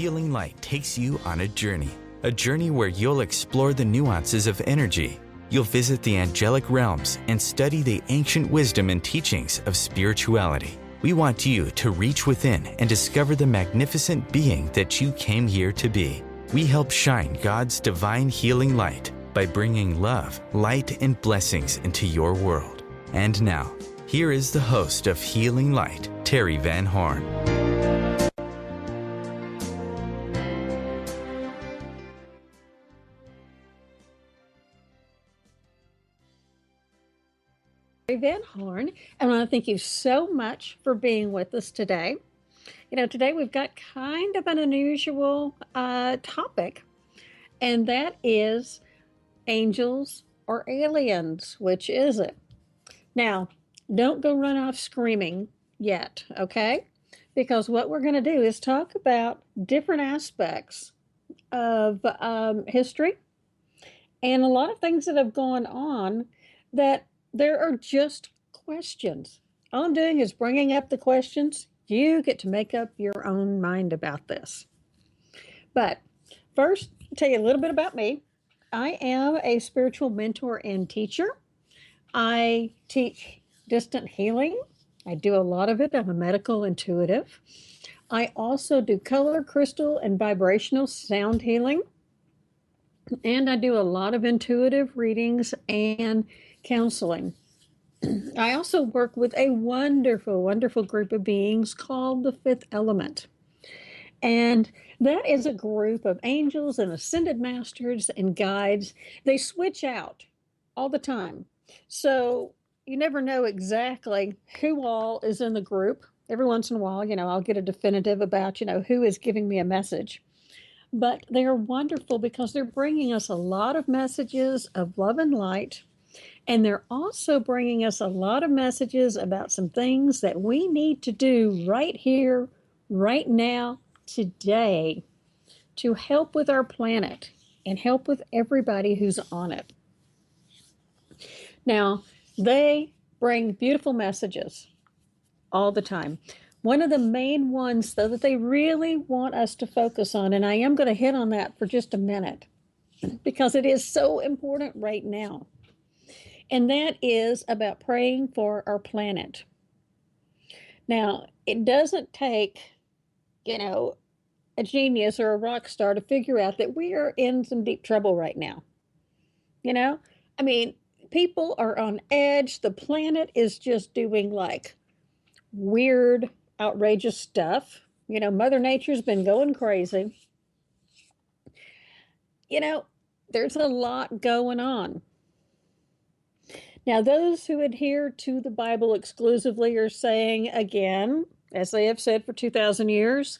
Healing Light takes you on a journey where you'll explore the nuances of energy. You'll visit the angelic realms and study the ancient wisdom and teachings of spirituality. We want you to reach within and discover the magnificent being that you came here to be. We help shine God's divine healing light by bringing love, light, and blessings into your world. And now, here is the host of Healing Light, Terry Van Horn. Van Horn, and I want to thank you so much for being with us today. Today we've got kind of an unusual topic, and that is angels or aliens. Which is it? Now, don't go run off screaming yet, okay? Because what we're going to do is talk about different aspects of history and a lot of things that have gone on that there are just questions. All I'm doing is bringing up the questions. You get to make up your own mind about this. But first, I'll tell you a little bit about me. I am a spiritual mentor and teacher. I teach distant healing. I do a lot of it. I'm a medical intuitive. I also do color, crystal, and vibrational sound healing. And I do a lot of intuitive readings and counseling. I also work with a wonderful, wonderful group of beings called the Fifth Element. And that is a group of angels and ascended masters and guides. They switch out all the time. So you never know exactly who all is in the group. Every once in a while, I'll get a definitive about, who is giving me a message. But they are wonderful because they're bringing us a lot of messages of love and light. And they're also bringing us a lot of messages about some things that we need to do right here, right now, today, to help with our planet and help with everybody who's on it. Now, they bring beautiful messages all the time. One of the main ones, though, that they really want us to focus on, and I am going to hit on that for just a minute, because it is so important right now. And that is about praying for our planet. Now, it doesn't take, a genius or a rock star to figure out that we are in some deep trouble right now. People are on edge. The planet is just doing weird, outrageous stuff. Mother Nature's been going crazy. There's a lot going on. Now, those who adhere to the Bible exclusively are saying, again, as they have said for 2,000 years,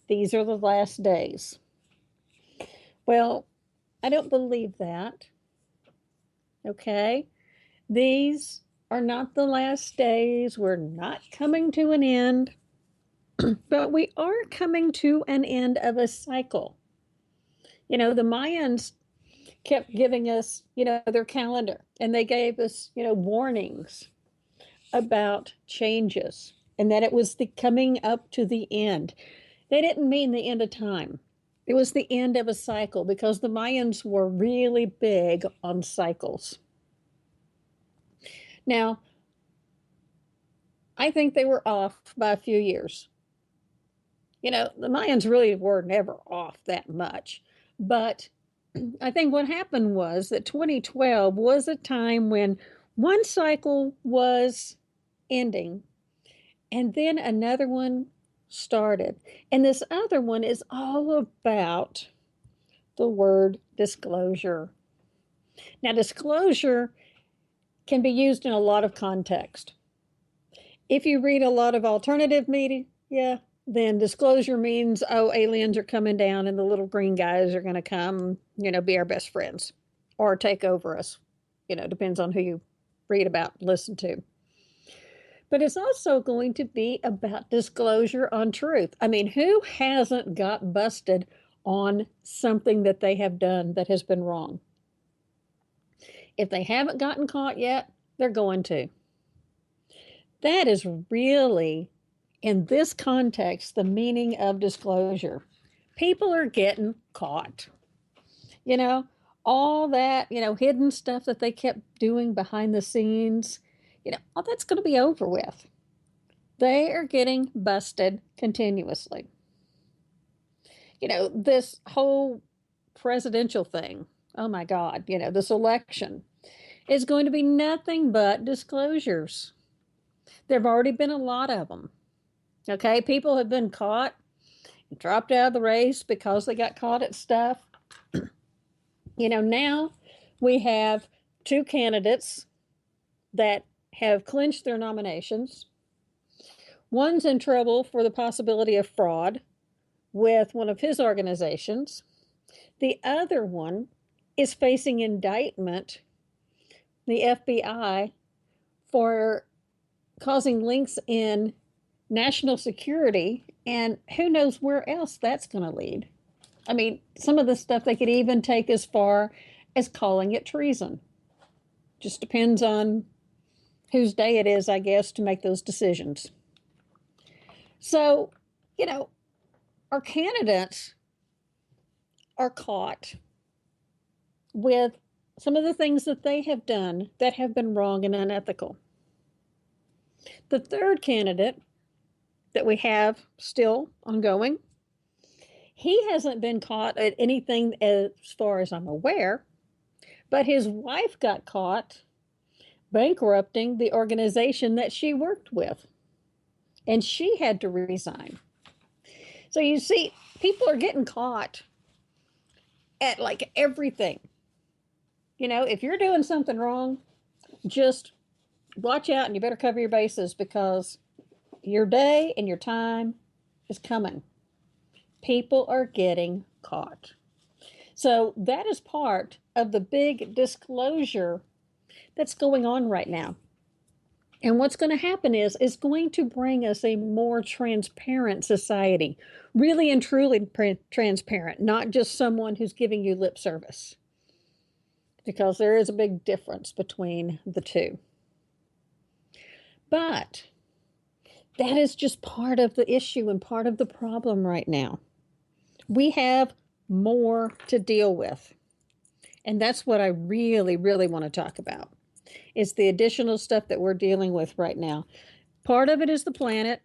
these are the last days. Well, I don't believe that. Okay? These are not the last days. We're not coming to an end, but we are coming to an end of a cycle. The Mayans kept giving us, their calendar, and they gave us, warnings about changes and that it was the coming up to the end. They didn't mean the end of time. It was the end of a cycle because the Mayans were really big on cycles. Now, I think they were off by a few years. The Mayans really were never off that much, but I think what happened was that 2012 was a time when one cycle was ending and then another one started. And this other one is all about the word disclosure. Now, disclosure can be used in a lot of context. If you read a lot of alternative media, then disclosure means, aliens are coming down and the little green guys are going to come, be our best friends or take over us. Depends on who you read about, listen to. But it's also going to be about disclosure on truth. Who hasn't got busted on something that they have done that has been wrong? If they haven't gotten caught yet, they're going to. That is really, in this context, the meaning of disclosure. People are getting caught. You know, all that, hidden stuff that they kept doing behind the scenes, all that's going to be over with. They are getting busted continuously. This whole presidential thing, oh my God, this election is going to be nothing but disclosures. There have already been a lot of them. Okay, people have been caught, dropped out of the race because they got caught at stuff. Now we have two candidates that have clinched their nominations. One's in trouble for the possibility of fraud with one of his organizations. The other one is facing indictment, the FBI, for causing links in national security, and who knows where else that's going to lead. I mean, some of the stuff they could even take as far as calling it treason. Just depends on whose day it is, I guess, to make those decisions. So, our candidates are caught with some of the things that they have done that have been wrong and unethical. The third candidate that we have still ongoing, he hasn't been caught at anything as far as I'm aware, but his wife got caught bankrupting the organization that she worked with, and she had to resign. So you see, people are getting caught at like everything. If you're doing something wrong, just watch out and you better cover your bases, because your day and your time is coming. People are getting caught. So that is part of the big disclosure that's going on right now. And what's going to happen is it's going to bring us a more transparent society, really and truly transparent, not just someone who's giving you lip service, because there is a big difference between the two. But that is just part of the issue and part of the problem right now. We have more to deal with. And that's what I really, really want to talk about, is the additional stuff that we're dealing with right now. Part of it is the planet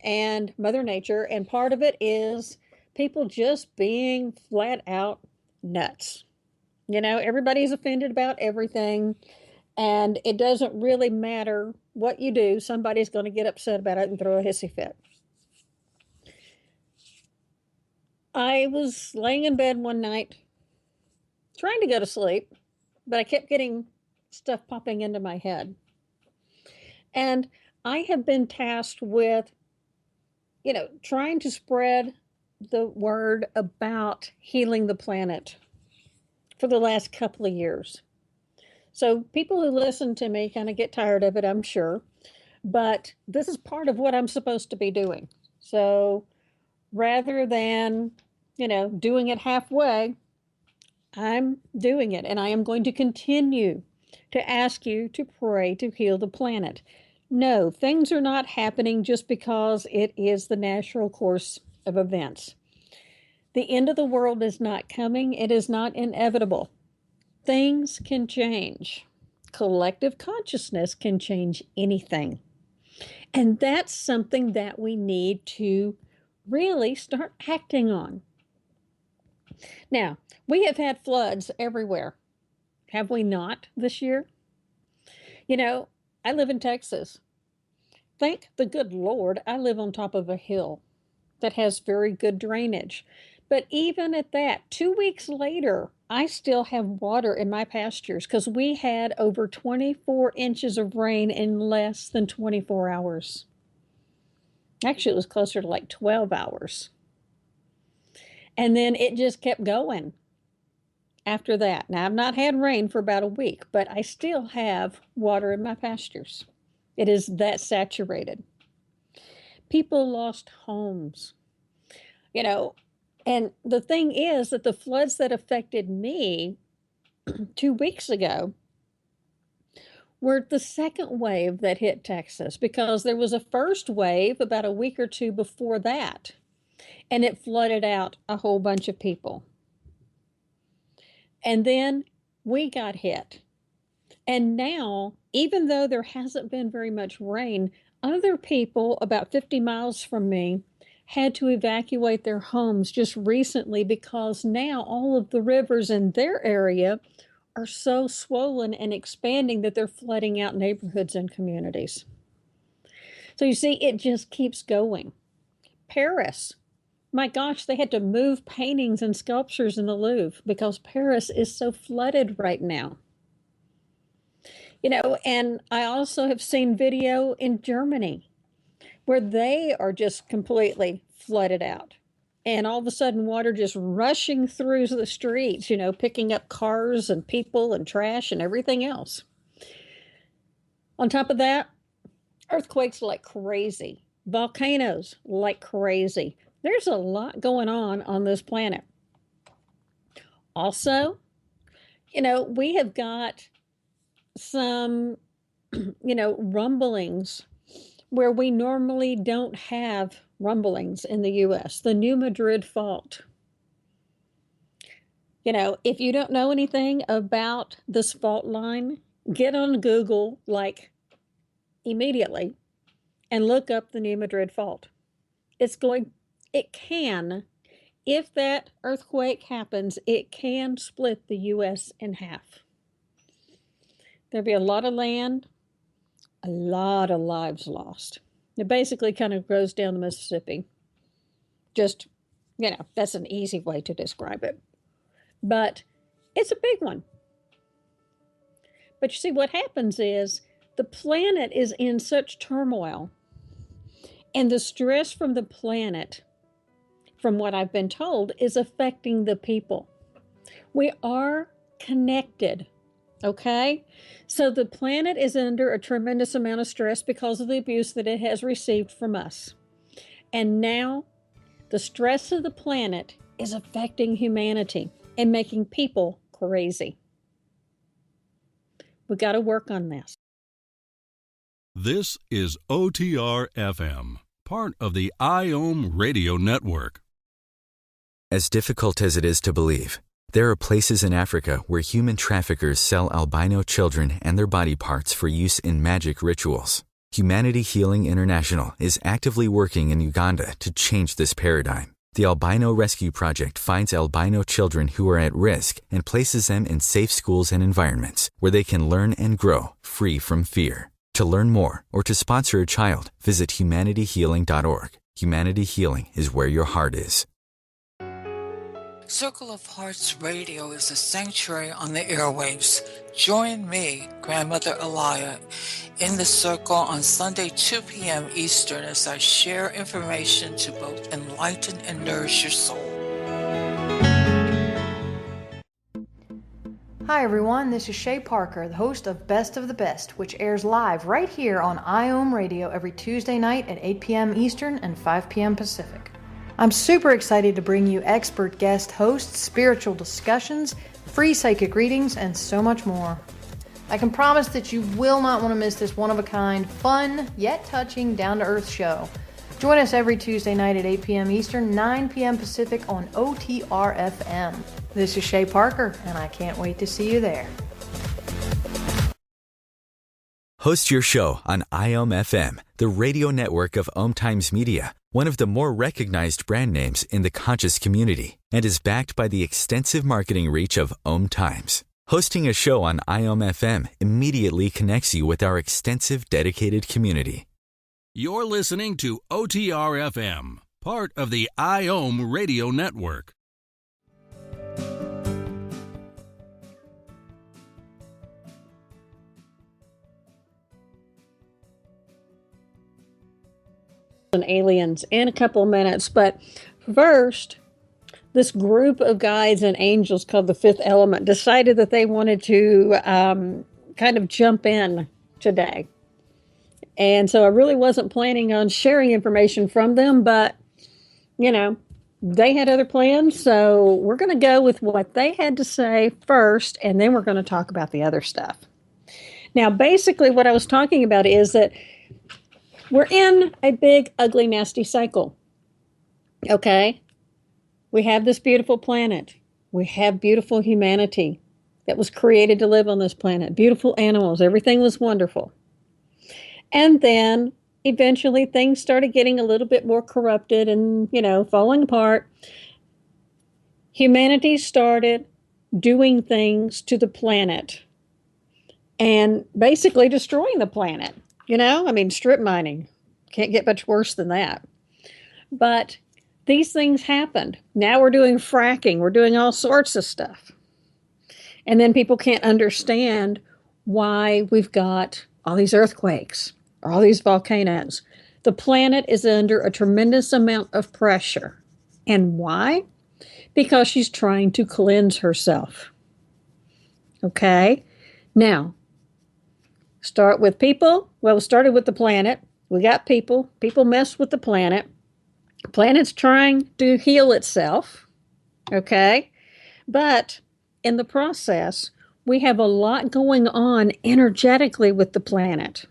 and Mother Nature, and part of it is people just being flat out nuts. Everybody's offended about everything, and it doesn't really matter what you do. Somebody's going to get upset about it and throw a hissy fit. I was laying in bed one night trying to go to sleep, but I kept getting stuff popping into my head. And I have been tasked with, trying to spread the word about healing the planet for the last couple of years. So people who listen to me kind of get tired of it, I'm sure. But this is part of what I'm supposed to be doing. So rather than, doing it halfway, I'm doing it, and I am going to continue to ask you to pray to heal the planet. No, things are not happening just because it is the natural course of events. The end of the world is not coming. It is not inevitable. Things can change. Collective consciousness can change anything. And that's something that we need to really start acting on. Now, we have had floods everywhere. Have we not this year? I live in Texas. Thank the good Lord, I live on top of a hill that has very good drainage. But even at that, 2 weeks later, I still have water in my pastures because we had over 24 inches of rain in less than 24 hours. Actually, it was closer to like 12 hours. And then it just kept going after that. Now, I've not had rain for about a week, but I still have water in my pastures. It is that saturated. People lost homes, and the thing is that the floods that affected me 2 weeks ago were the second wave that hit Texas, because there was a first wave about a week or two before that. and it flooded out a whole bunch of people. And then we got hit. And now, even though there hasn't been very much rain, other people about 50 miles from me had to evacuate their homes just recently because now all of the rivers in their area are so swollen and expanding that they're flooding out neighborhoods and communities. So you see, it just keeps going. Paris, my gosh, they had to move paintings and sculptures in the Louvre because Paris is so flooded right now. And I also have seen video in Germany where they are just completely flooded out. And all of a sudden, water just rushing through the streets, picking up cars and people and trash and everything else. On top of that, earthquakes like crazy, volcanoes like crazy. There's a lot going on this planet. Also, we have got some, rumblings where we normally don't have rumblings in the U.S. The New Madrid Fault. If you don't know anything about this fault line, get on Google immediately and look up the New Madrid Fault. It can, if that earthquake happens, it can split the U.S. in half. There'll be a lot of land, a lot of lives lost. It basically kind of goes down the Mississippi. Just, that's an easy way to describe it. But it's a big one. But you see, what happens is the planet is in such turmoil, and the stress from the planet, from what I've been told, is affecting the people. We are connected. Okay, so the planet is under a tremendous amount of stress because of the abuse that it has received from us. And now the stress of the planet is affecting humanity and making people crazy. We got to work on this. This is OTR FM, part of the IOM Radio Network. As difficult as it is to believe, there are places in Africa where human traffickers sell albino children and their body parts for use in magic rituals. Humanity Healing International is actively working in Uganda to change this paradigm. The Albino Rescue Project finds albino children who are at risk and places them in safe schools and environments where they can learn and grow free from fear. To learn more or to sponsor a child, visit humanityhealing.org. Humanity Healing is where your heart is. Circle of Hearts Radio is a sanctuary on the airwaves. Join me, Grandmother Elia, in the circle on Sunday, 2 p.m. Eastern as I share information to both enlighten and nourish your soul. Hi everyone, this is Shay Parker, the host of Best of the Best, which airs live right here on IOM Radio every Tuesday night at 8 p.m. Eastern and 5 p.m. Pacific. I'm super excited to bring you expert guest hosts, spiritual discussions, free psychic readings, and so much more. I can promise that you will not want to miss this one-of-a-kind, fun, yet touching, down-to-earth show. Join us every Tuesday night at 8 p.m. Eastern, 9 p.m. Pacific on OTR FM. This is Shay Parker, and I can't wait to see you there. Host your show on IOM FM, the radio network of OMTimes Media, one of the more recognized brand names in the conscious community, and is backed by the extensive marketing reach of OMTimes. Hosting a show on IOM FM immediately connects you with our extensive dedicated community. You're listening to OTR FM, part of the IOM Radio Network. And aliens in a couple of minutes, but first, this group of guides and angels called the Fifth Element decided that they wanted to kind of jump in today. And so I really wasn't planning on sharing information from them, but they had other plans, so we're going to go with what they had to say first, and then we're going to talk about the other stuff. Now, basically what I was talking about is that we're in a big, ugly, nasty cycle. Okay? We have this beautiful planet. We have beautiful humanity that was created to live on this planet. Beautiful animals. Everything was wonderful. And then eventually things started getting a little bit more corrupted and, falling apart. Humanity started doing things to the planet and basically destroying the planet. Strip mining. Can't get much worse than that. But these things happened. Now we're doing fracking. We're doing all sorts of stuff. And then people can't understand why we've got all these earthquakes or all these volcanoes. The planet is under a tremendous amount of pressure. And why? Because she's trying to cleanse herself. Okay? Now, start with people. Well, it started with the planet. We got people. People mess with the planet. The planet's trying to heal itself. Okay? But in the process, we have a lot going on energetically with the planet.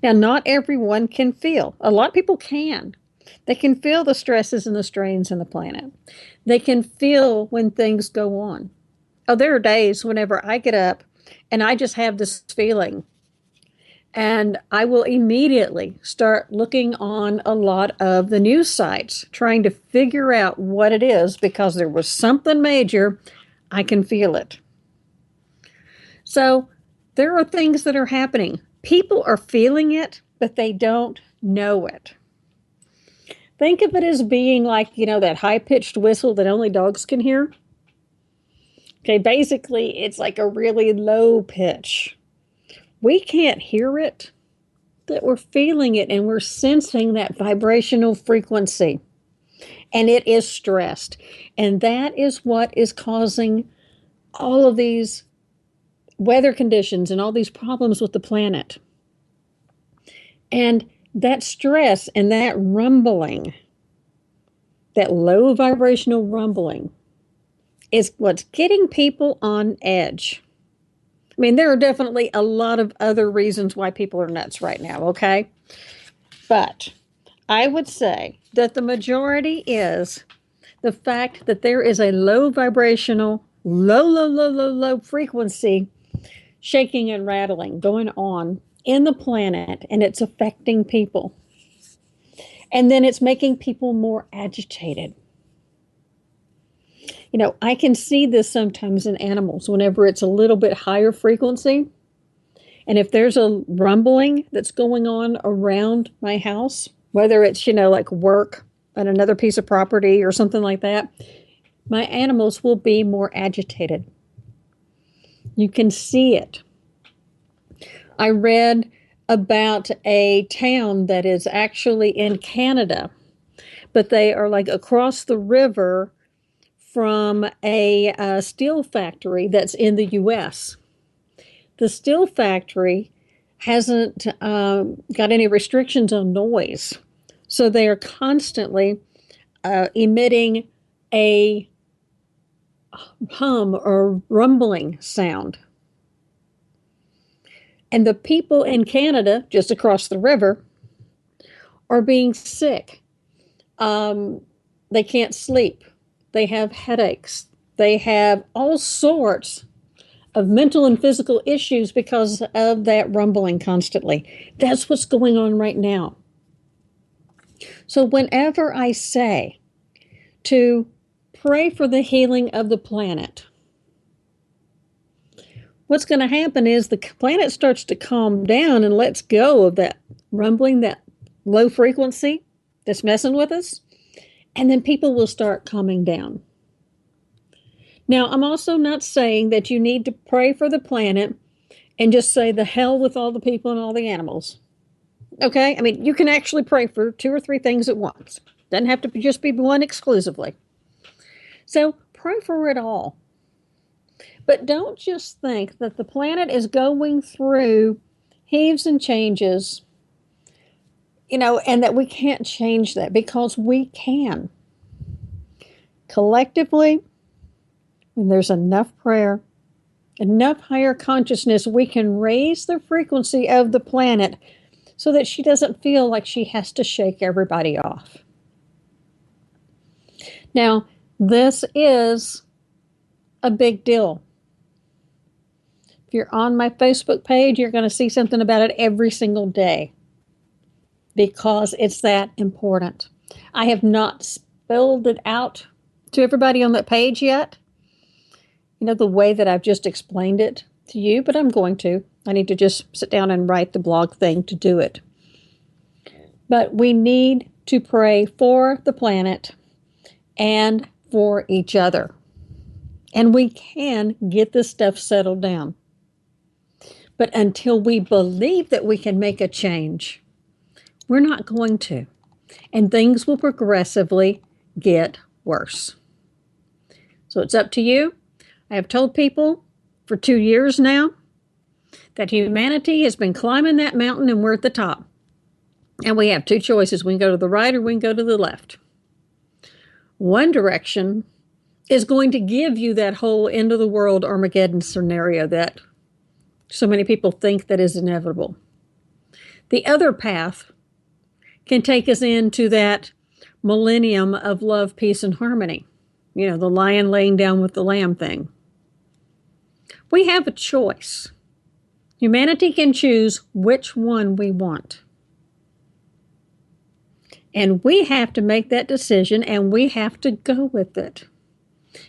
Now, not everyone can feel. A lot of people can. They can feel the stresses and the strains in the planet. They can feel when things go on. Oh, there are days whenever I get up and I just have this feeling. And I will immediately start looking on a lot of the news sites, trying to figure out what it is because there was something major. I can feel it. So there are things that are happening. People are feeling it, but they don't know it. Think of it as being like, that high-pitched whistle that only dogs can hear. Okay, basically, it's like a really low pitch. We can't hear it, but we're feeling it and we're sensing that vibrational frequency. And it is stressed. And that is what is causing all of these weather conditions and all these problems with the planet. And that stress and that rumbling, that low vibrational rumbling, is what's getting people on edge. There are definitely a lot of other reasons why people are nuts right now, okay? But I would say that the majority is the fact that there is a low vibrational, low frequency shaking and rattling going on in the planet, and it's affecting people. And then it's making people more agitated. I can see this sometimes in animals whenever it's a little bit higher frequency. And if there's a rumbling that's going on around my house, whether it's, like work on another piece of property or something like that, my animals will be more agitated. You can see it. I read about a town that is actually in Canada, but they are like across the river from a steel factory that's in the U.S. The steel factory hasn't got any restrictions on noise, so they are constantly emitting a hum or rumbling sound. And the people in Canada, just across the river, are being sick. They can't sleep. They have headaches. They have all sorts of mental and physical issues because of that rumbling constantly. That's what's going on right now. So whenever I say to pray for the healing of the planet, what's going to happen is the planet starts to calm down and lets go of that rumbling, that low frequency that's messing with us, and then people will start calming down. Now, I'm also not saying that you need to pray for the planet and just say the hell with all the people and all the animals. Okay? You can actually pray for 2 or 3 things at once. Doesn't have to just be one exclusively. So pray for it all. But don't just think that the planet is going through heaves and changes, and that we can't change that, because we can. Collectively, when there's enough prayer, enough higher consciousness, we can raise the frequency of the planet so that she doesn't feel like she has to shake everybody off. Now, this is a big deal. If you're on my Facebook page, you're going to see something about it every single day because it's that important. I have not spelled it out to everybody on that page yet, the way that I've just explained it to you, but I'm going to. I need to just sit down and write the blog thing to do it. But we need to pray for the planet and for each other. And we can get this stuff settled down. But until we believe that we can make a change, we're not going to. And things will progressively get worse. So it's up to you. I have told people for 2 years now that humanity has been climbing that mountain and we're at the top. And we have two choices. We can go to the right or we can go to the left. One direction is going to give you that whole end of the world Armageddon scenario that so many people think that is inevitable. The other path can take us into that millennium of love, peace, and harmony. The lion laying down with the lamb thing. We have a choice. Humanity can choose which one we want. And we have to make that decision, and we have to go with it.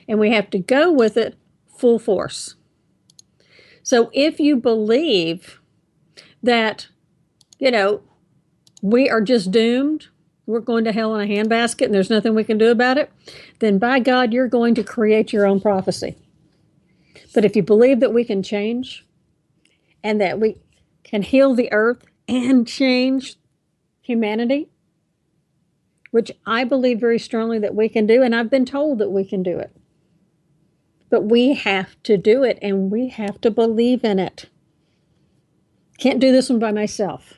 And we have to go with it full force. So if you believe that, we are just doomed, we're going to hell in a handbasket, and there's nothing we can do about it, then by God, you're going to create your own prophecy. But if you believe that we can change and that we can heal the earth and change humanity, which I believe very strongly that we can do, and I've been told that we can do it. But we have to do it, and we have to believe in it. Can't do this one by myself.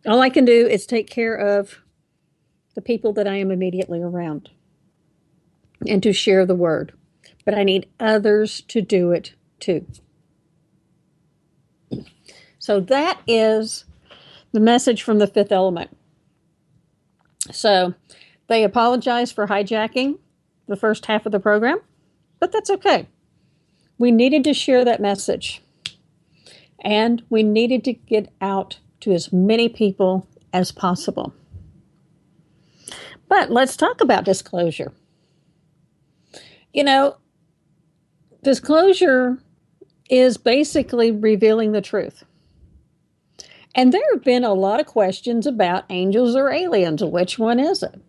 All I can do is take care of the people that I am immediately around and to share the word. But I need others to do it too. So that is the message from the fifth element. So they apologize for hijacking the first half of the program, but that's okay. We needed to share that message, and we needed to get out to as many people as possible. But let's talk about disclosure. Disclosure is basically revealing the truth. And there have been a lot of questions about angels or aliens. Which one is it?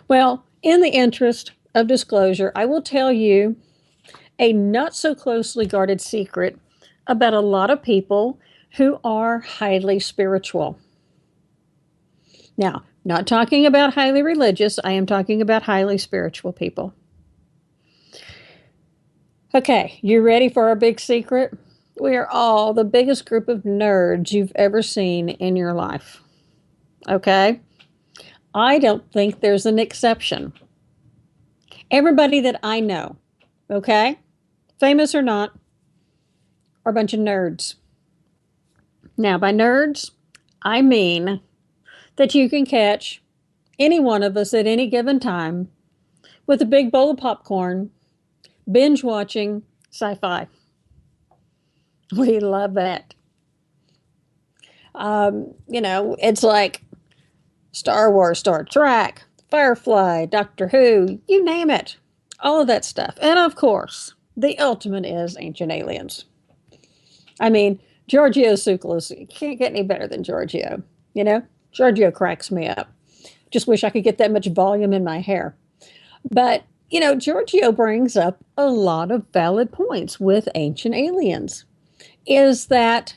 Well, in the interest of disclosure, I will tell you a not so closely guarded secret about a lot of people who are highly spiritual. Now, not talking about highly religious, I am talking about highly spiritual people. Okay, you ready for our big secret? We are all the biggest group of nerds you've ever seen in your life. Okay? I don't think there's an exception. Everybody that I know, okay, famous or not, are a bunch of nerds. Now, by nerds, I mean that you can catch any one of us at any given time with a big bowl of popcorn, binge watching sci-fi. We love that. It's like Star Wars, Star Trek, Firefly, Doctor Who, you name it. All of that stuff. And of course, the ultimate is Ancient Aliens. I mean, Giorgio Tsoukalos, you can't get any better than Giorgio. Giorgio cracks me up. Just wish I could get that much volume in my hair. But, Giorgio brings up a lot of valid points with Ancient Aliens. Is that,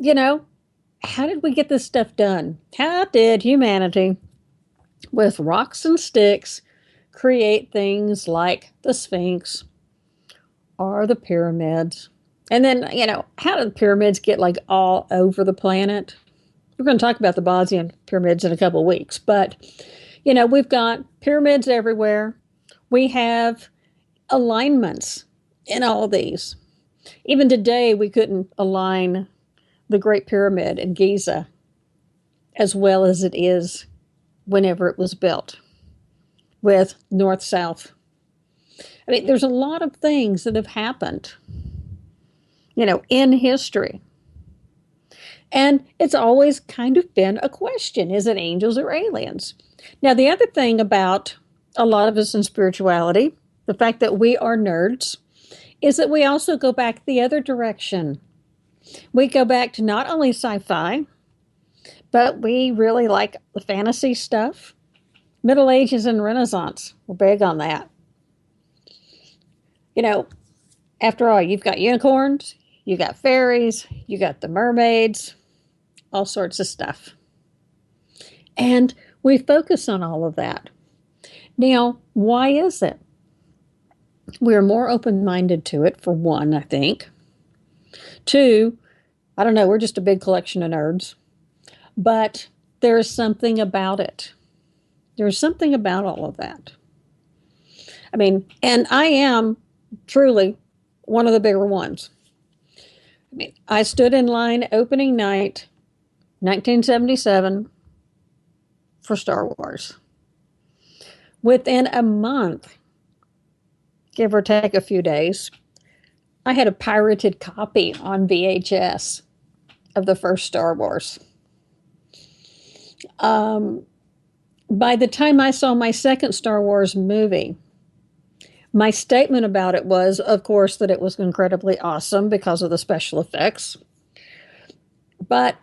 how did we get this stuff done? How did humanity, with rocks and sticks, create things like the Sphinx or the pyramids? And then, how did the pyramids get all over the planet? We're going to talk about the Bosnian pyramids in a couple of weeks. But, we've got pyramids everywhere. We have alignments in all these. Even today, we couldn't align the Great Pyramid in Giza as well as it is whenever it was built. with north-south. I mean, there's a lot of things that have happened, in history. And it's always kind of been a question, is it angels or aliens? Now, the other thing about a lot of us in spirituality, the fact that we are nerds, is that we also go back the other direction. We go back to not only sci-fi, but we really like the fantasy stuff. Middle Ages and Renaissance, we're big on that. After all, you've got unicorns, you got fairies, you got the mermaids, all sorts of stuff. And we focus on all of that. Now, why is it? We're more open-minded to it, for one, I think. Two, I don't know, we're just a big collection of nerds. But there's something about it. There's something about all of that. I mean, and I am truly one of the bigger ones. I mean, I stood in line opening night, 1977, for Star Wars. Within a month, give or take a few days, I had a pirated copy on VHS of the first Star Wars. By the time I saw my second Star Wars movie, my statement about it was, of course, that it was incredibly awesome because of the special effects. But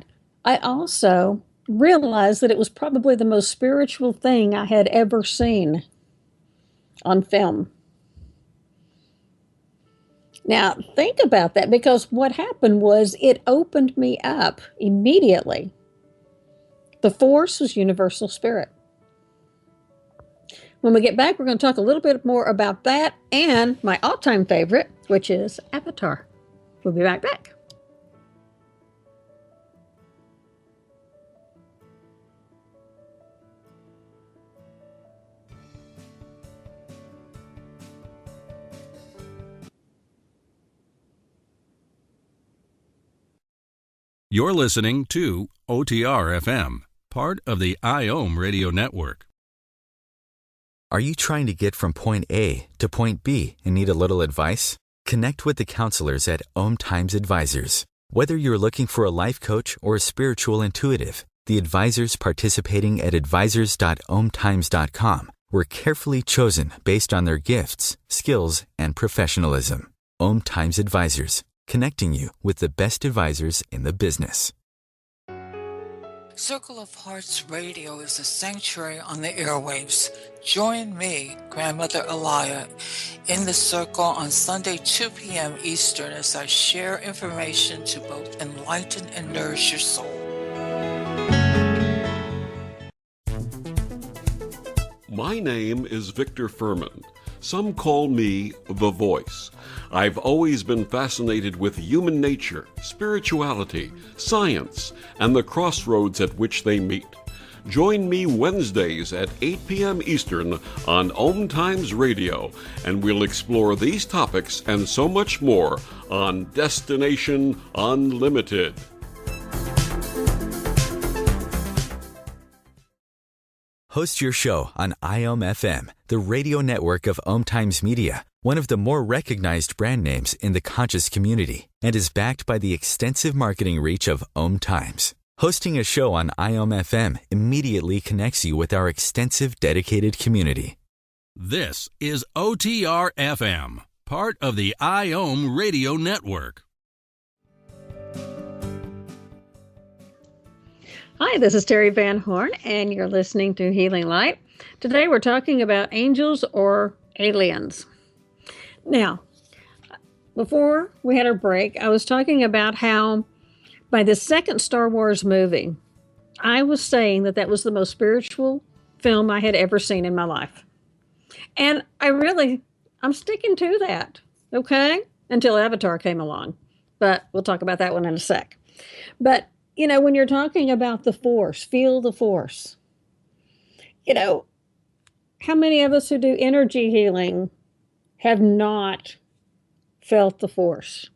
I also realized that it was probably the most spiritual thing I had ever seen on film. Now, think about that, because what happened was it opened me up immediately. The Force was universal spirit. When we get back, we're going to talk a little bit more about that and my all-time favorite, which is Avatar. We'll be right back. You're listening to OTR FM, part of the IOM Radio Network. Are you trying to get from point A to point B and need a little advice? Connect with the counselors at OMTimes Advisors. Whether you're looking for a life coach or a spiritual intuitive, the advisors participating at advisors.omtimes.com were carefully chosen based on their gifts, skills, and professionalism. OMTimes Advisors, connecting you with the best advisors in the business. Circle of Hearts Radio is a sanctuary on the airwaves. Join me, Grandmother Elia, in the circle on Sunday 2 p.m. Eastern as I share information to both enlighten and nourish your soul. My name is Victor Furman. Some call me The Voice. I've always been fascinated with human nature, spirituality, science, and the crossroads at which they meet. Join me Wednesdays at 8 p.m. Eastern on OMTimes Radio, and we'll explore these topics and so much more on Destination Unlimited. Host your show on IOM FM, the radio network of OMTimes Media, one of the more recognized brand names in the conscious community, and is backed by the extensive marketing reach of OMTimes. Hosting a show on IOM FM immediately connects you with our extensive dedicated community. This is OTR FM, part of the IOM Radio Network. Hi, this is Terry Van Horn, and you're listening to Healing Light. Today we're talking about angels or aliens. Now, before we had our break, I was talking about how by the second Star Wars movie, I was saying that that was the most spiritual film I had ever seen in my life. And I'm sticking to that, okay? Until Avatar came along. But we'll talk about that one in a sec. But when you're talking about the Force, feel the Force. How many of us who do energy healing have not felt the Force?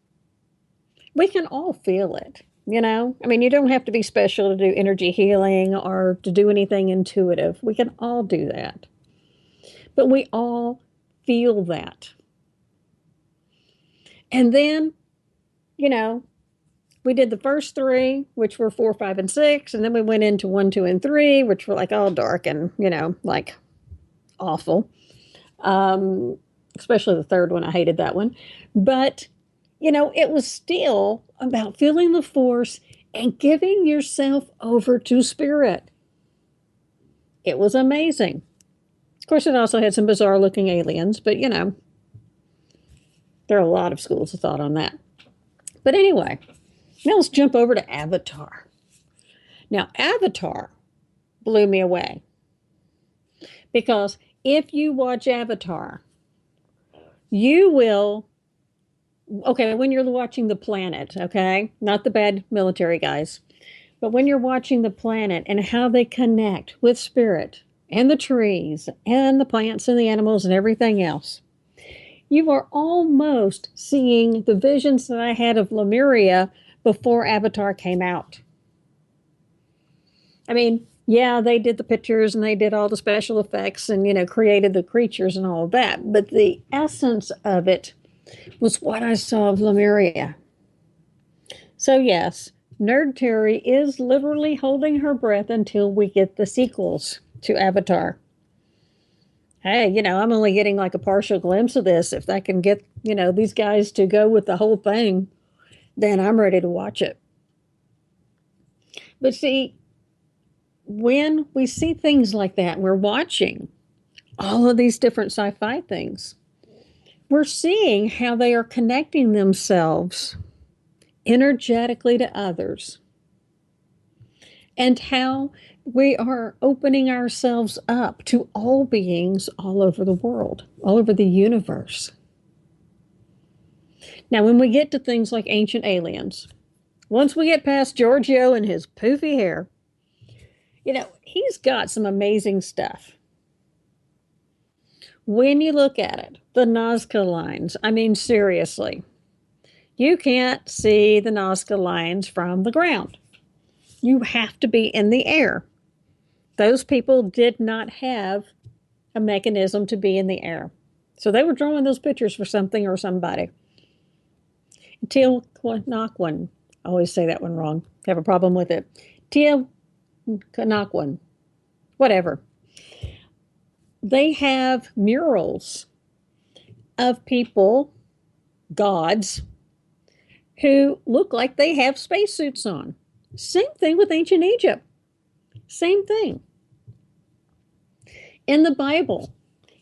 We can all feel it, you don't have to be special to do energy healing or to do anything intuitive. We can all do that. but we all feel that. And then, you know, we did the first three, which were 4, 5, and 6. And then we went into 1, 2, and 3, which were like all dark and, you know, like awful. Especially the third one. I hated that one. But, you know, it was still about feeling the force and giving yourself over to spirit. It was amazing. Of course, it also had some bizarre looking aliens, but, you know, there are a lot of schools of thought on that. But anyway, now let's jump over to Avatar. Now, Avatar blew me away. Because if you watch Avatar, you will, okay, when you're watching the planet, okay, not the bad military guys, but when you're watching the planet and how they connect with spirit and the trees and the plants and the animals and everything else, you are almost seeing the visions that I had of Lemuria before Avatar came out. I mean, yeah, they did the pictures and they did all the special effects and, you know, created the creatures and all of that. But the essence of it was what I saw of Lemuria. So, yes, Nerd Terry is literally holding her breath until we get the sequels to Avatar. Hey, you know, I'm only getting like a partial glimpse of this. If I can get, you know, these guys to go with the whole thing, then I'm ready to watch it. But see, when we see things like that, we're watching all of these different sci-fi things. We're seeing how they are connecting themselves energetically to others and how we are opening ourselves up to all beings all over the world, all over the universe. Now, when we get to things like ancient aliens, once we get past Giorgio and his poofy hair, you know, he's got some amazing stuff. When you look at it, the Nazca lines, I mean, seriously, you can't see the Nazca lines from the ground. You have to be in the air. Those people did not have a mechanism to be in the air. So they were drawing those pictures for something or somebody. Teotihuacan, I always say that one wrong. I have a problem with it. Teotihuacan, whatever. They have murals of people, gods, who look like they have spacesuits on. Same thing with ancient Egypt. Same thing. In the Bible,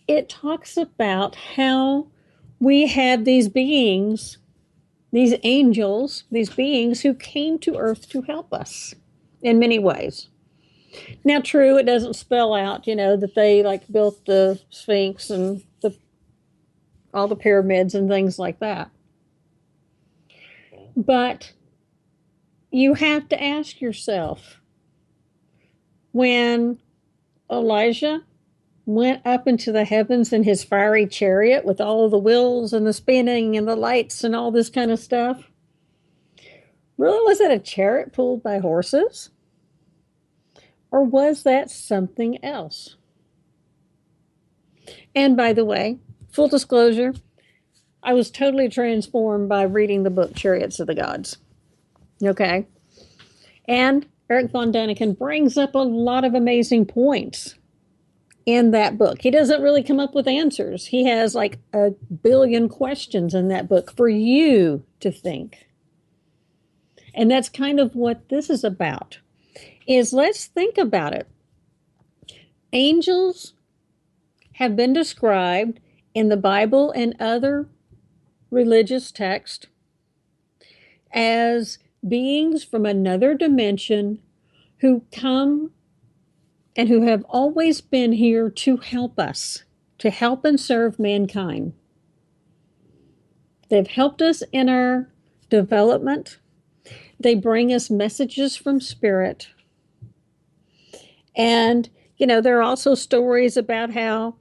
it talks about how we have these beings, these angels, these beings who came to earth to help us in many ways. Now, true, it doesn't spell out, you know, that they like built the Sphinx and all the pyramids and things like that. But you have to ask yourself, when Elijah went up into the heavens in his fiery chariot with all of the wheels and the spinning and the lights and all this kind of stuff, really, was it a chariot pulled by horses? Or was that something else? And by the way, full disclosure, I was totally transformed by reading the book Chariots of the Gods. Okay? And Eric von Däniken brings up a lot of amazing points in that book. He doesn't really come up with answers. He has like a billion questions in that book for you to think. And that's kind of what this is about. Is let's think about it. Angels have been described in the Bible and other religious texts as beings from another dimension who come and who have always been here to help us, to help and serve mankind. They've helped us in our development. They bring us messages from spirit. And, you know, there are also stories about how,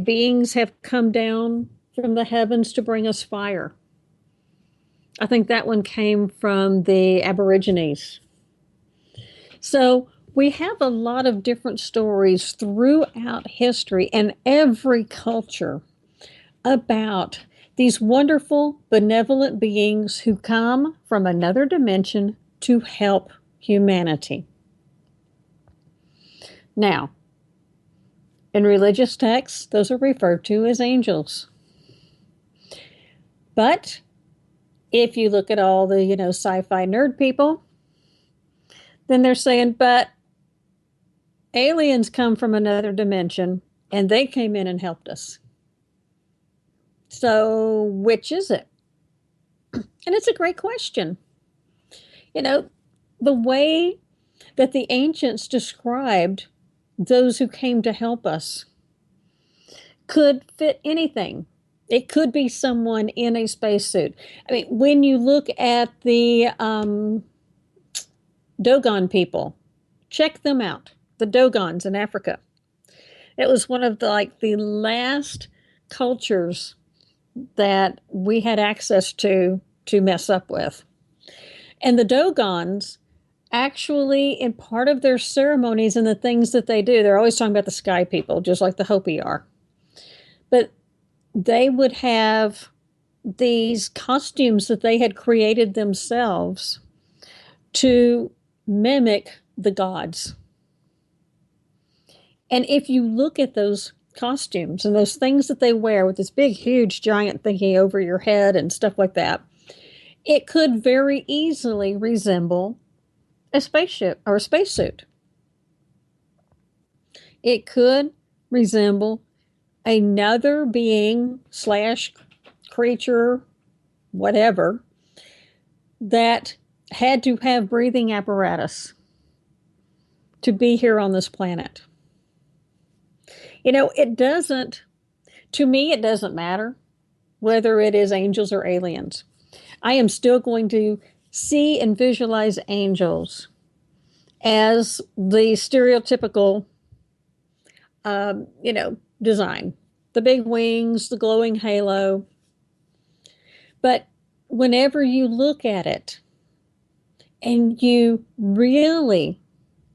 beings have come down from the heavens to bring us fire. I think that one came from the Aborigines. So We have a lot of different stories throughout history and every culture about these wonderful, benevolent beings who come from another dimension to help humanity. Now, in religious texts, those are referred to as angels. But if you look at all the, sci-fi nerd people, then they're saying, but aliens come from another dimension and they came in and helped us. So which is it? And it's a great question. The way that the ancients described those who came to help us could fit anything. It could be someone in a spacesuit. I mean, when you look at the Dogon people, check them out. The Dogons in Africa. It was one of the last cultures that we had access to mess up with. And the Dogons actually, in part of their ceremonies and the things that they do, they're always talking about the sky people, just like the Hopi are. But they would have these costumes that they had created themselves to mimic the gods. And if you look at those costumes and those things that they wear with this big, huge, giant thingy over your head and stuff like that, it could very easily resemble a spaceship or a spacesuit. It could resemble another being / creature, whatever, that had to have breathing apparatus to be here on this planet. To me, it doesn't matter whether it is angels or aliens. I am still going to see and visualize angels as the stereotypical, design. The big wings, the glowing halo. But whenever you look at it and you really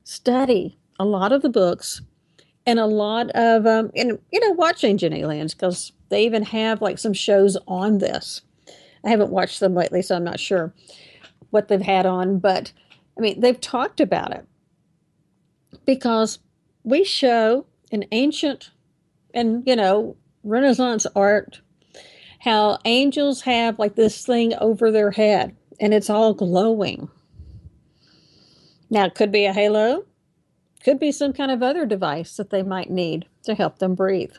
study a lot of the books and a lot of, watch Ancient Aliens, because they even have some shows on this. I haven't watched them lately, so I'm not sure what they've had on, but they've talked about it because we show in ancient and, Renaissance art how angels have this thing over their head and it's all glowing. Now, it could be a halo, could be some kind of other device that they might need to help them breathe.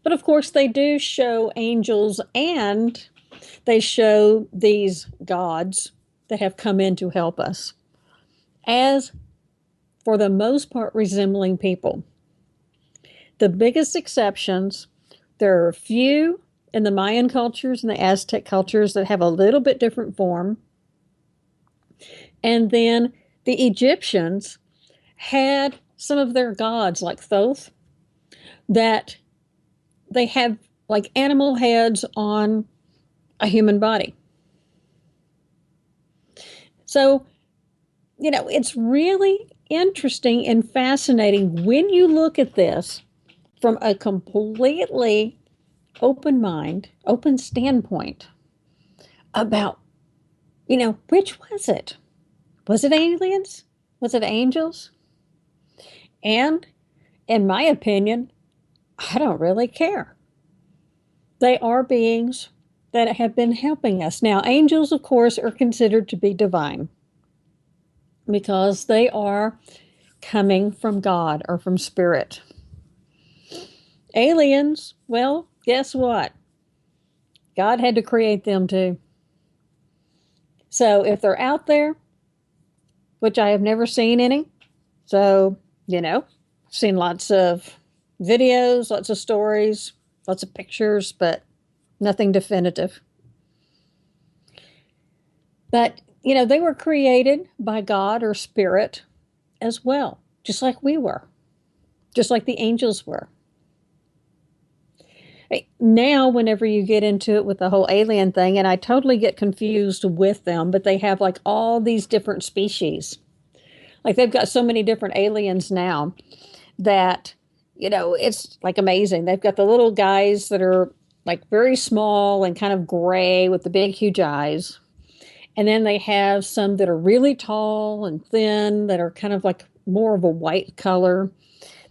But of course, they do show angels and they show these gods that have come in to help us as, for the most part, resembling people. The biggest exceptions, there are a few in the Mayan cultures and the Aztec cultures that have a little bit different form. And then the Egyptians had some of their gods, like Thoth, that they have animal heads on a human body. So, it's really interesting and fascinating when you look at this from a completely open mind, open standpoint about, which was it? Was it aliens? Was it angels? And in my opinion, I don't really care. They are beings that have been helping us. Now, angels, of course, are considered to be divine because they are coming from God or from spirit. Aliens, well, guess what? God had to create them too. So if they're out there, which I have never seen any, so, I've seen lots of videos, lots of stories, lots of pictures, but nothing definitive. But, they were created by God or spirit as well, just like we were, just like the angels were. Now, whenever you get into it with the whole alien thing, and I totally get confused with them, but they have all these different species. Like they've got so many different aliens now that, it's like amazing. They've got the little guys that are like very small and kind of gray with the big, huge eyes. And then they have some that are really tall and thin that are kind of like more of a white color.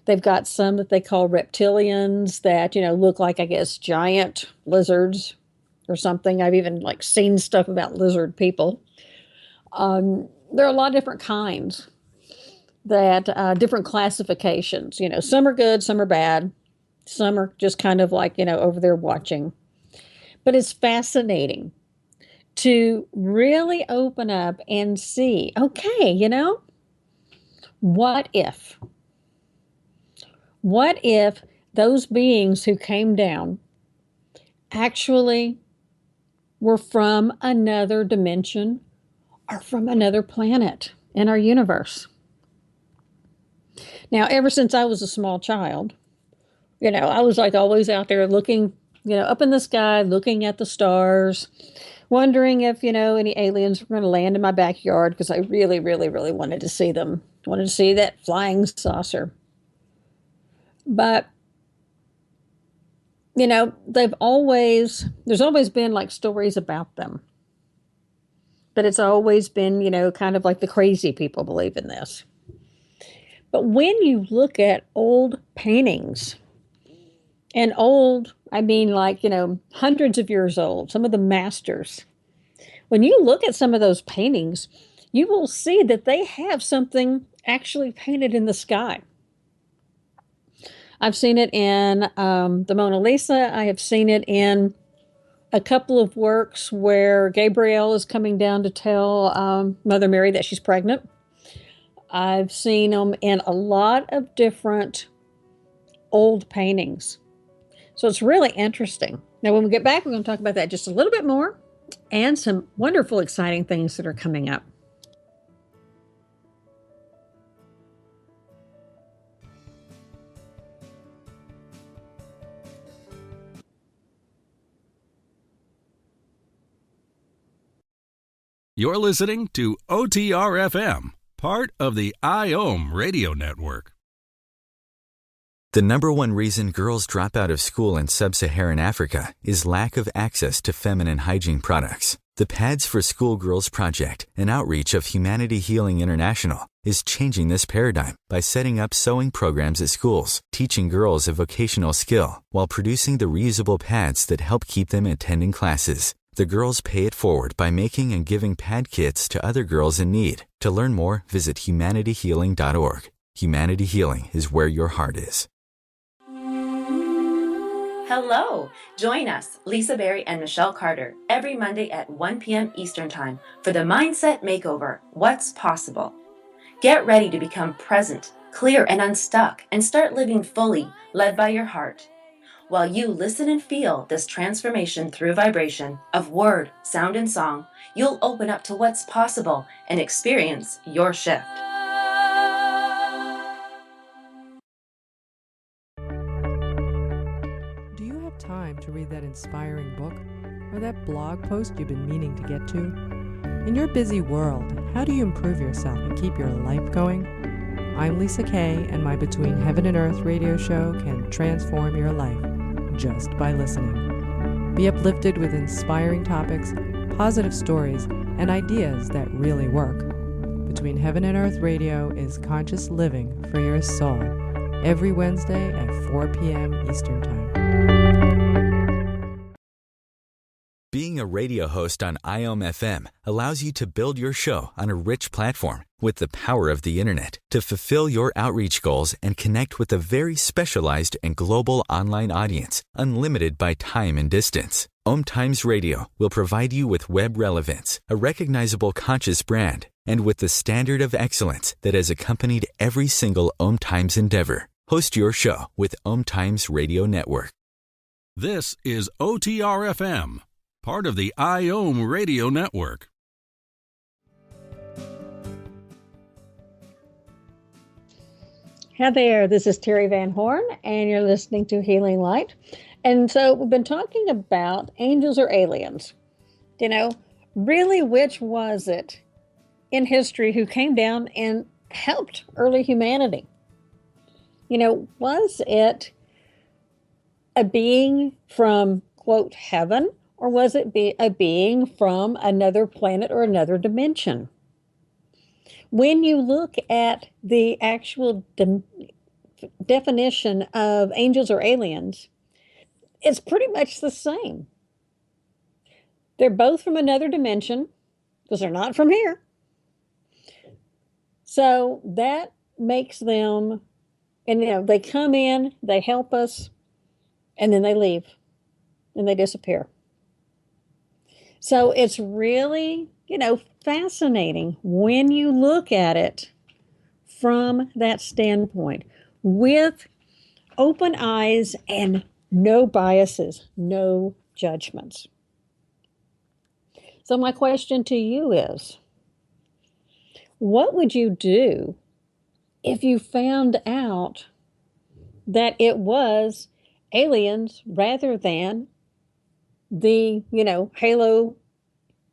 They've got some that they call reptilians that, look like, I guess, giant lizards or something. I've even like seen stuff about lizard people. There are a lot of different kinds that different classifications, some are good, some are bad. Some are just kind of like, over there watching. But it's fascinating to really open up and see, okay, what if? What if those beings who came down actually were from another dimension or from another planet in our universe? Now, ever since I was a small child, I was like always out there looking, up in the sky, looking at the stars, wondering if, any aliens were going to land in my backyard because I really, really, really wanted to see them. Wanted to see that flying saucer. But, there's always been like stories about them. But it's always been, kind of like the crazy people believe in this. But when you look at old paintings, and old, I mean like, hundreds of years old, some of the masters, when you look at some of those paintings, you will see that they have something actually painted in the sky. I've seen it in the Mona Lisa. I have seen it in a couple of works where Gabrielle is coming down to tell Mother Mary that she's pregnant. I've seen them in a lot of different old paintings. So it's really interesting. Now, when we get back, we're going to talk about that just a little bit more and some wonderful, exciting things that are coming up. You're listening to OTR-FM, part of the IOM Radio Network. The number one reason girls drop out of school in sub-Saharan Africa is lack of access to feminine hygiene products. The Pads for Schoolgirls Project, an outreach of Humanity Healing International, is changing this paradigm by setting up sewing programs at schools, teaching girls a vocational skill while producing the reusable pads that help keep them attending classes. The girls pay it forward by making and giving pad kits to other girls in need. To learn more, visit humanityhealing.org. Humanity Healing is where your heart is. Hello! Join us, Lisa Berry and Michelle Carter, every Monday at 1 p.m. Eastern Time for the Mindset Makeover, What's Possible. Get ready to become present, clear, and unstuck, and start living fully, led by your heart. While you listen and feel this transformation through vibration of word, sound, and song, you'll open up to what's possible and experience your shift. Do you have time to read that inspiring book or that blog post you've been meaning to get to? In your busy world, how do you improve yourself and keep your life going? I'm Lisa Kay, and my Between Heaven and Earth radio show can transform your life just by listening. Be uplifted with inspiring topics, positive stories, and ideas that really work. Between Heaven and Earth Radio is conscious living for your soul, every Wednesday at 4 p.m. Eastern Time. Being a radio host on IOM FM allows you to build your show on a rich platform with the power of the internet to fulfill your outreach goals and connect with a very specialized and global online audience, unlimited by time and distance. OMTimes Radio will provide you with web relevance, a recognizable conscious brand, and with the standard of excellence that has accompanied every single OMTimes endeavor. Host your show with OMTimes Radio Network. This is OTR-FM, part of the IOM Radio Network. Hi there, this is Terry Van Horn, and you're listening to Healing Light. And so we've been talking about angels or aliens. Really, which was it in history who came down and helped early humanity? Was it a being from, quote, heaven, or was it a being from another planet or another dimension? When you look at the actual definition of angels or aliens, it's pretty much the same. They're both from another dimension because they're not from here. So that makes them, and they come in, they help us, and then they leave and they disappear. So it's really, fascinating when you look at it from that standpoint with open eyes and no biases, no judgments. So my question to you is, what would you do if you found out that it was aliens rather than the, halo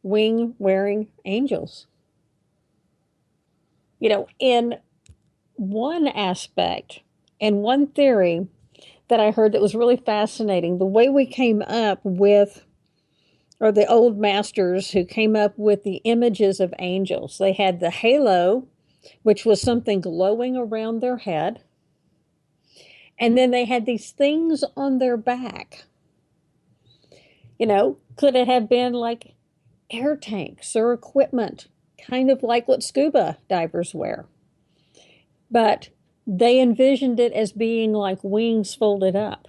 wing wearing angels? In one aspect and one theory that I heard that was really fascinating, the way we came up with, or the old masters who came up with the images of angels, they had the halo, which was something glowing around their head. And then they had these things on their back. Could it have been like air tanks or equipment, kind of like what scuba divers wear? But they envisioned it as being like wings folded up.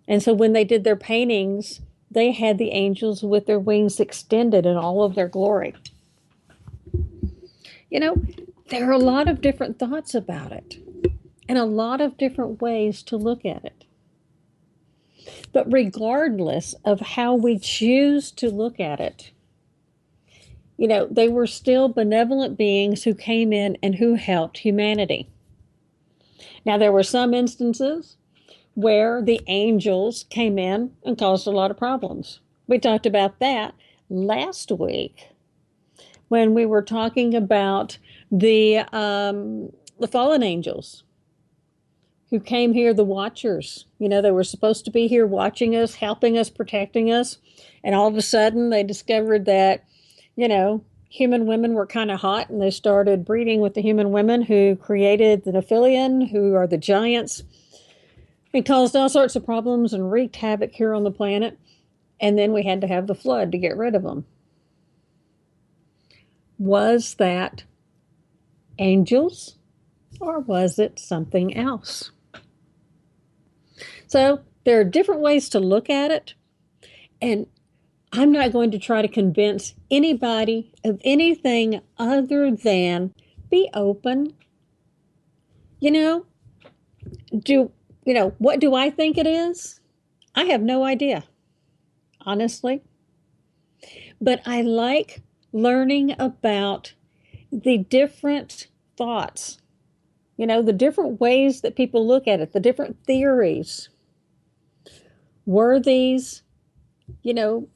And so when they did their paintings, they had the angels with their wings extended in all of their glory. There are a lot of different thoughts about it and a lot of different ways to look at it. But regardless of how we choose to look at it, they were still benevolent beings who came in and who helped humanity. Now, there were some instances where the angels came in and caused a lot of problems. We talked about that last week when we were talking about the fallen angels who came here, the watchers. They were supposed to be here watching us, helping us, protecting us. And all of a sudden they discovered that, human women were kind of hot, and they started breeding with the human women who created the Nephilim, who are the giants. It caused all sorts of problems and wreaked havoc here on the planet. And then we had to have the flood to get rid of them. Was that angels, or was it something else? So there are different ways to look at it. And I'm not going to try to convince anybody of anything other than be open. What do I think it is? I have no idea, honestly. But I like learning about the different thoughts, the different ways that people look at it, the different theories. Were these,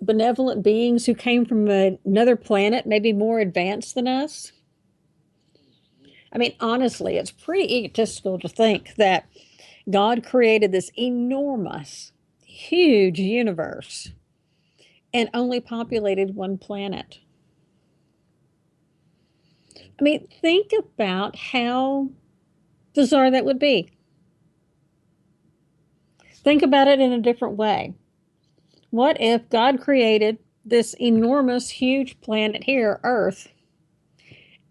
benevolent beings who came from another planet, maybe more advanced than us? I mean, honestly, it's pretty egotistical to think that God created this enormous, huge universe and only populated one planet. I mean, think about how bizarre that would be. Think about it in a different way. What if God created this enormous, huge planet here, Earth,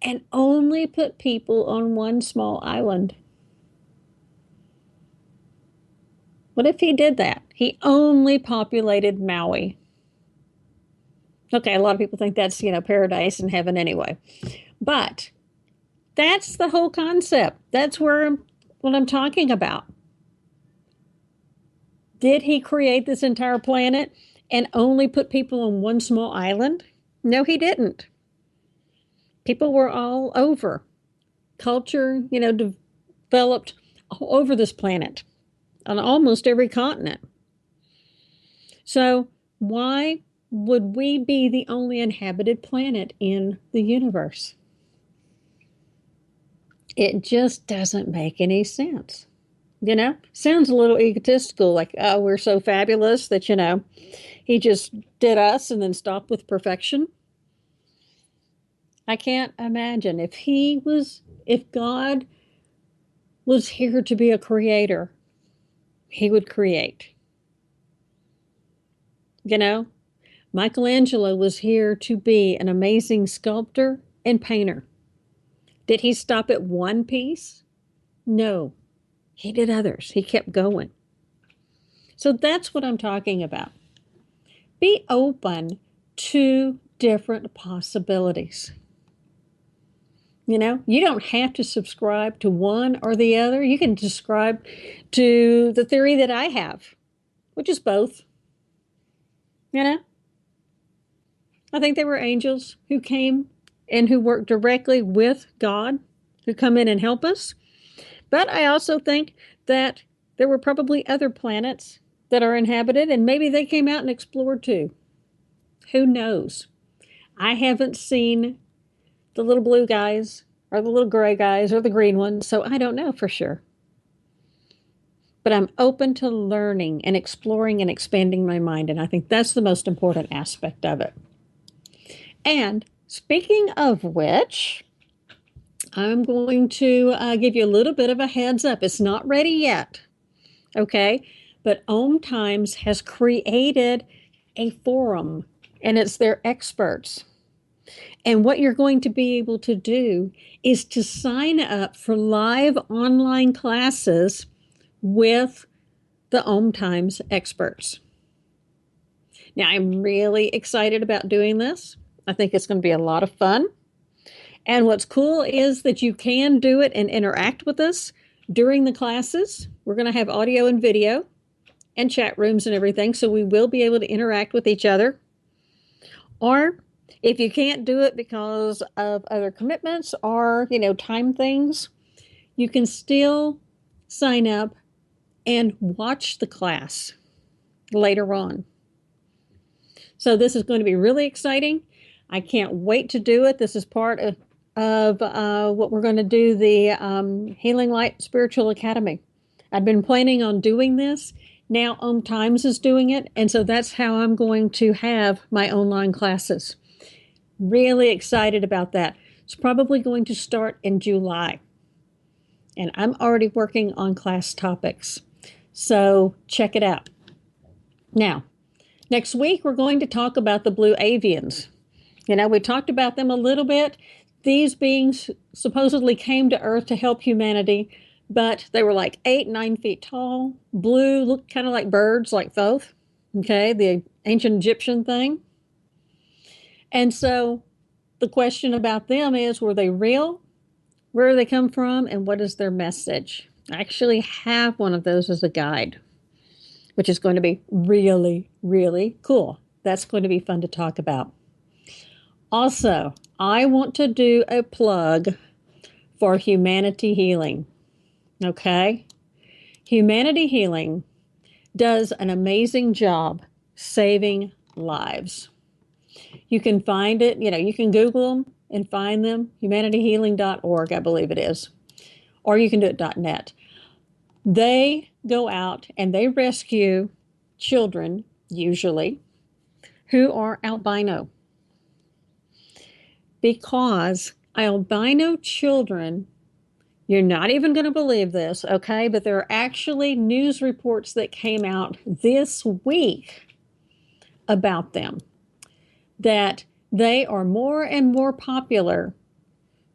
and only put people on one small island? What if he did that? He only populated Maui. Okay, a lot of people think that's, paradise and heaven anyway. But that's the whole concept. That's what I'm talking about. Did he create this entire planet and only put people on one small island? No, he didn't. People were all over. Culture, developed all over this planet, on almost every continent. So why would we be the only inhabited planet in the universe? It just doesn't make any sense. Sounds a little egotistical, like, oh, we're so fabulous that, he just did us and then stopped with perfection. I can't imagine if God was here to be a creator, he would create. Michelangelo was here to be an amazing sculptor and painter. Did he stop at one piece? No, he did others. He kept going. So that's what I'm talking about. Be open to different possibilities. You don't have to subscribe to one or the other. You can subscribe to the theory that I have, which is both. I think they were angels who came and who work directly with God, who come in and help us. But I also think that there were probably other planets that are inhabited, and maybe they came out and explored too. Who knows? I haven't seen the little blue guys or the little gray guys or the green ones, so I don't know for sure. But I'm open to learning and exploring and expanding my mind, and I think that's the most important aspect of it. And speaking of which, I'm going to give you a little bit of a heads up. It's not ready yet, okay? But OMTimes has created a forum, and it's their experts. And what you're going to be able to do is to sign up for live online classes with the OMTimes experts. Now, I'm really excited about doing this. I think it's going to be a lot of fun. And what's cool is that you can do it and interact with us during the classes. We're going to have audio and video and chat rooms and everything, so we will be able to interact with each other. Or if you can't do it because of other commitments or, time things, you can still sign up and watch the class later on. So this is going to be really exciting. I can't wait to do it. This is part of what we're going to do, the Healing Light Spiritual Academy. I've been planning on doing this. Now OMTimes is doing it, and so that's how I'm going to have my online classes. Really excited about that. It's probably going to start in July, and I'm already working on class topics. So check it out. Now, next week, we're going to talk about the blue avians. We talked about them a little bit. These beings supposedly came to Earth to help humanity, but they were like 8-9 feet tall, blue, looked kind of like birds, like Thoth, okay, the ancient Egyptian thing. And so the question about them is, were they real? Where do they come from? And what is their message? I actually have one of those as a guide, which is going to be really, really cool. That's going to be fun to talk about. Also, I want to do a plug for Humanity Healing. Okay? Humanity Healing does an amazing job saving lives. You can find it, you can Google them and find them, humanityhealing.org, I believe it is. Or you can do it .net. They go out and they rescue children, usually, who are albino. Because albino children, you're not even going to believe this, okay? But there are actually news reports that came out this week about them, that they are more and more popular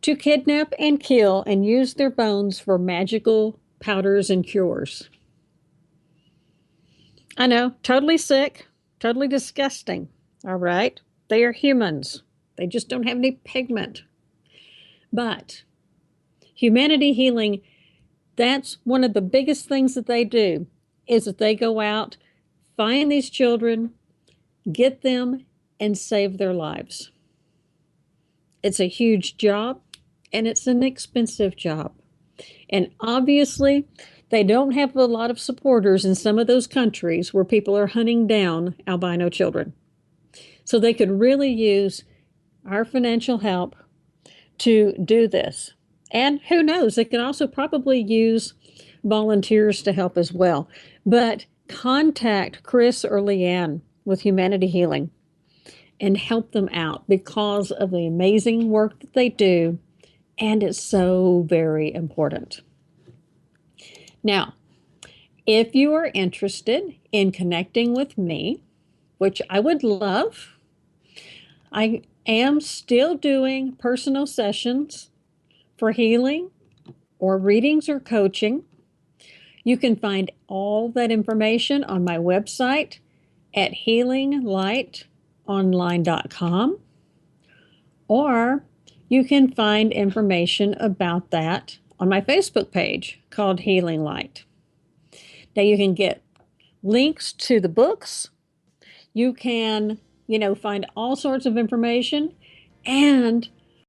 to kidnap and kill and use their bones for magical powders and cures. I know, totally sick, totally disgusting, all right? They are humans. They just don't have any pigment. But Humanity Healing, that's one of the biggest things that they do, is that they go out, find these children, get them, and save their lives. It's a huge job, and it's an expensive job. And obviously, they don't have a lot of supporters in some of those countries where people are hunting down albino children. So they could really use our financial help to do this. And who knows, they can also probably use volunteers to help as well. But contact Chris or Leanne with Humanity Healing and help them out because of the amazing work that they do. And it's so very important. Now, if you are interested in connecting with me, which I would love, I am still doing personal sessions for healing or readings or coaching. You can find all that information on my website at healinglightonline.com, or you can find information about that on my Facebook page called Healing Light. Now you can get links to the books. You can, find all sorts of information, and